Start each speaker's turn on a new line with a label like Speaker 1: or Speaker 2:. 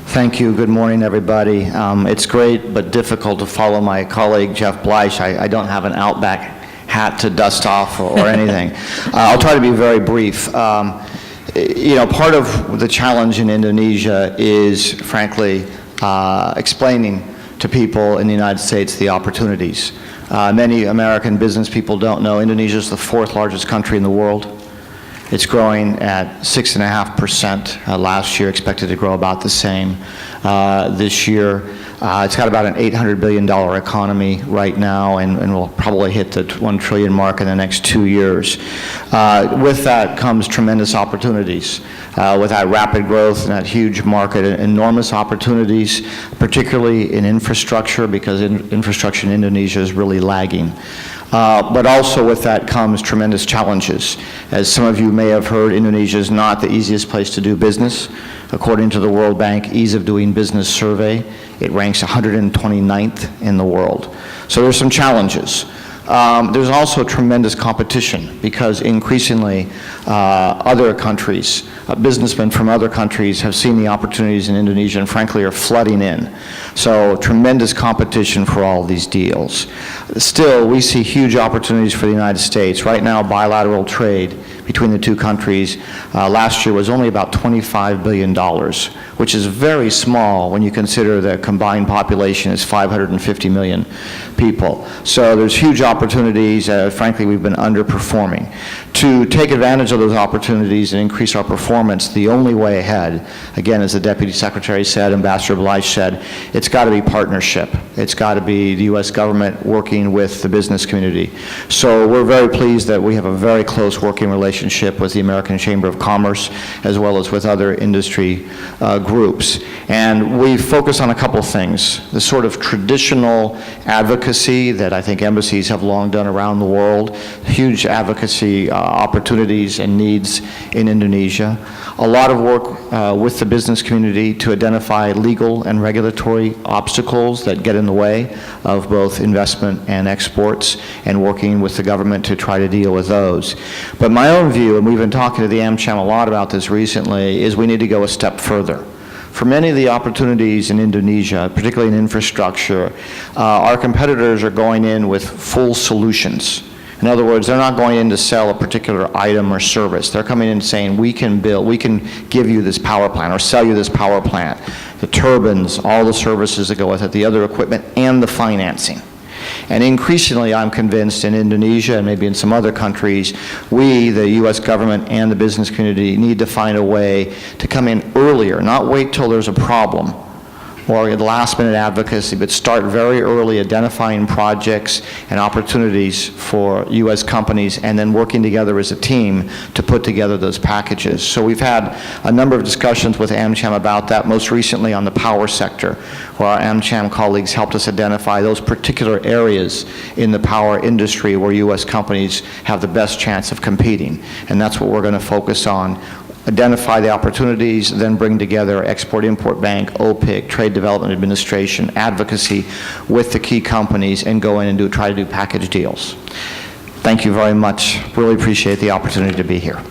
Speaker 1: Thank you. Good morning, everybody. It's great but difficult to follow my colleague, Jeff Bleich. I don't have an Outback hat to dust off or anything. I'll try to be very brief. Part of the challenge in Indonesia is, frankly, explaining to people in the United States the opportunities. Many American business people don't know Indonesia is the fourth largest country in the world. It's growing at 6.5% last year, expected to grow about the same this year. It's got about an $800 billion economy right now, and will probably hit the $1 trillion mark in the next 2 years. With that comes tremendous opportunities. With that rapid growth and that huge market, enormous opportunities, particularly in infrastructure, because infrastructure in Indonesia is really lagging. But also with that comes tremendous challenges. As some of you may have heard, Indonesia is not the easiest place to do business. According to the World Bank Ease of Doing Business survey, it ranks 129th in the world. So there's some challenges. There's also tremendous competition because increasingly other countries, businessmen from other countries have seen the opportunities in Indonesia and frankly are flooding in. So tremendous competition for all these deals. Still, we see huge opportunities for the United States. Right now, bilateral trade between the two countries last year was only about $25 billion, which is very small when you consider the combined population is 550 million people. So there's huge opportunities. Frankly, we've been underperforming. To take advantage of those opportunities and increase our performance, the only way ahead, again, as the Deputy Secretary said, Ambassador Bleich said, it's got to be partnership. It's got to be the U.S. government working with the business community. So we're very pleased that we have a very close working relationship with the American Chamber of Commerce as well as with other industry groups. And we focus on a couple things. The sort of traditional advocacy that I think embassies have long done around the world, huge advocacy opportunities and needs in Indonesia. A lot of work with the business community to identify legal and regulatory obstacles that get in the way of both investment and exports, and working with the government to try to deal with those. But my own view, and we've been talking to the AmCham a lot about this recently, is we need to go a step further. For many of the opportunities in Indonesia, particularly in infrastructure, our competitors are going in with full solutions. In other words, they're not going in to sell a particular item or service. They're coming in saying, we can give you this power plant or sell you this power plant, the turbines, all the services that go with it, the other equipment, and the financing. And increasingly, I'm convinced in Indonesia and maybe in some other countries, we, the U.S. government and the business community, need to find a way to come in earlier, not wait till there's a problem or last-minute advocacy, but start very early identifying projects and opportunities for U.S. companies and then working together as a team to put together those packages. So we've had a number of discussions with AmCham about that, most recently on the power sector, where our AmCham colleagues helped us identify those particular areas in the power industry where U.S. companies have the best chance of competing. And that's what we're going to focus on. Identify the opportunities, then bring together Export-Import Bank, OPIC, Trade Development Administration, advocacy with the key companies, and go in and try to do package deals. Thank you very much. Really appreciate the opportunity to be here.